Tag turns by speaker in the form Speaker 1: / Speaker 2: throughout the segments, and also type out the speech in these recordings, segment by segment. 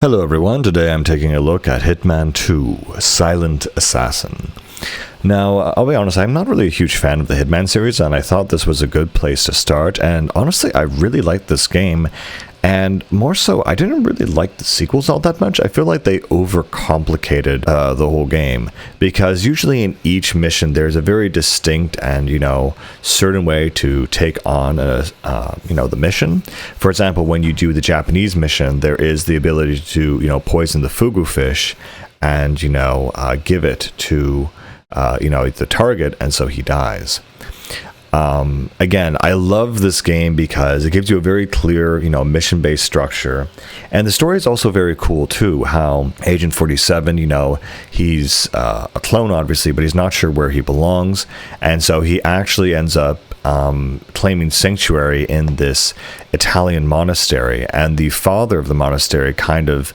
Speaker 1: Hello everyone, today I'm taking a look at Hitman 2, Silent Assassin. Now, I'll be honest, I'm not really a huge fan of the Hitman series, and I thought this was a good place to start, and honestly, I really liked this game, and more so, I didn't really like the sequels all that much. I feel like they overcomplicated the whole game, because usually in each mission, there's a very distinct and, certain way to take on, the mission. For example, when you do the Japanese mission, there is the ability to, poison the fugu fish and, give it to the target, and so he dies. Again, I love this game because it gives you a very clear, mission-based structure. And the story is also very cool, too, how Agent 47, he's a clone, obviously, but he's not sure where he belongs. And so he actually ends up claiming sanctuary in this Italian monastery. And the father of the monastery kind of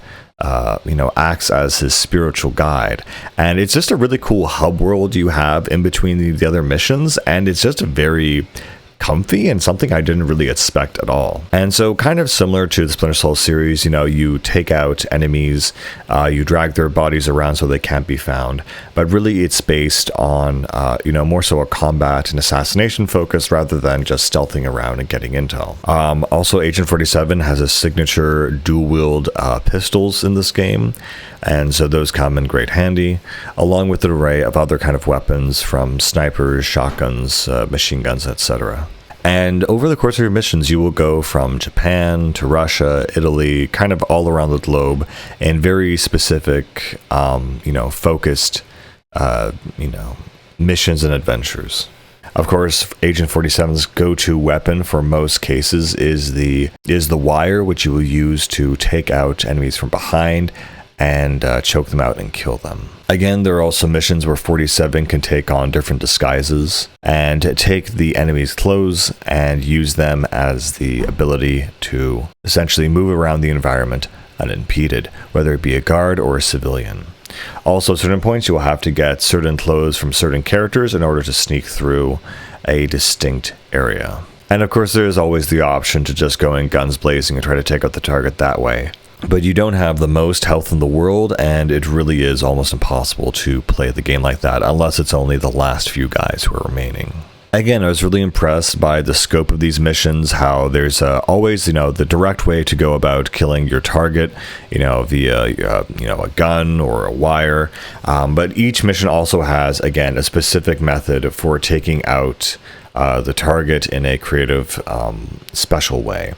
Speaker 1: acts as his spiritual guide. And it's just a really cool hub world you have in between the other missions, and it's just a very comfy and something I didn't really expect at all. And so kind of similar to the Splinter Cell series, you take out enemies, you drag their bodies around so they can't be found, but really it's based on, more so a combat and assassination focus rather than just stealthing around and getting intel. Also, Agent 47 has a signature dual-wield pistols in this game, and so those come in great handy, along with an array of other kind of weapons from snipers, shotguns, machine guns, etc. And over the course of your missions, you will go from Japan to Russia, Italy, kind of all around the globe, in very specific, focused, missions and adventures. Of course, Agent 47's go-to weapon for most cases is the wire, which you will use to take out enemies from behind and choke them out and kill them. Again, there are also missions where 47 can take on different disguises and take the enemy's clothes and use them as the ability to essentially move around the environment unimpeded, whether it be a guard or a civilian. Also, at certain points, you will have to get certain clothes from certain characters in order to sneak through a distinct area. And of course, there is always the option to just go in guns blazing and try to take out the target that way. But you don't have the most health in the world, and it really is almost impossible to play the game like that unless it's only the last few guys who are remaining. Again, I was really impressed by the scope of these missions, how there's always, the direct way to go about killing your target, via, a gun or a wire. But each mission also has, again, a specific method for taking out the target in a creative, special way,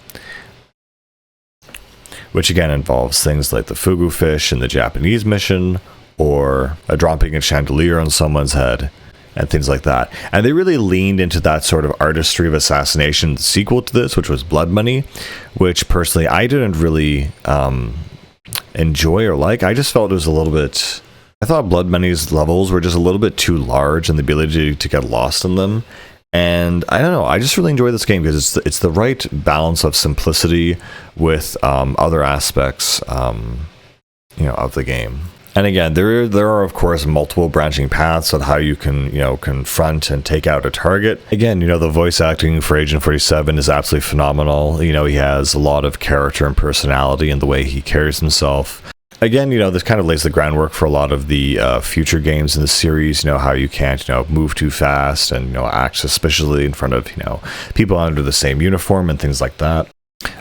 Speaker 1: which again involves things like the fugu fish in the Japanese mission, or dropping a chandelier on someone's head, and things like that. And they really leaned into that sort of artistry of assassination sequel to this, which was Blood Money, which personally I didn't really enjoy or like. I just felt it was a little bit... I thought Blood Money's levels were just a little bit too large, and the ability to get lost in them. And I don't know, I just really enjoy this game because it's the right balance of simplicity with other aspects, of the game. And again, there are of course multiple branching paths on how you can, confront and take out a target. Again, the voice acting for Agent 47 is absolutely phenomenal. He has a lot of character and personality in the way he carries himself. Again, this kind of lays the groundwork for a lot of the future games in the series, how you can't, move too fast and, act suspiciously in front of, people under the same uniform and things like that.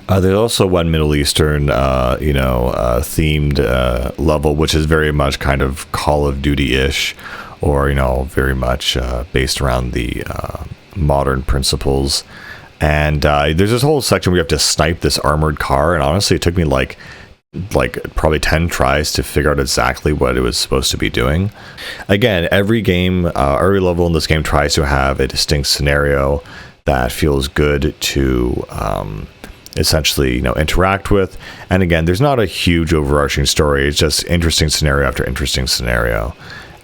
Speaker 1: There's also one Middle Eastern, themed level, which is very much kind of Call of Duty-ish, or, very much based around the modern principles. And there's this whole section where you have to snipe this armored car, and honestly, it took me like probably 10 tries to figure out exactly what it was supposed to be doing. Again, every game, every level in this game tries to have a distinct scenario that feels good to essentially, interact with. And again, there's not a huge overarching story. It's just interesting scenario after interesting scenario.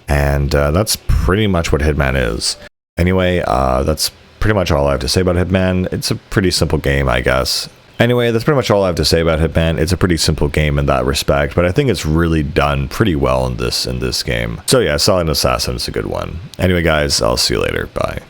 Speaker 1: And that's pretty much what Hitman is. Anyway, that's pretty much all I have to say about Hitman. It's a pretty simple game, I guess. Anyway, that's pretty much all I have to say about Hitman. It's a pretty simple game in that respect, but I think it's really done pretty well in this game. So yeah, Silent Assassin is a good one. Anyway, guys, I'll see you later. Bye.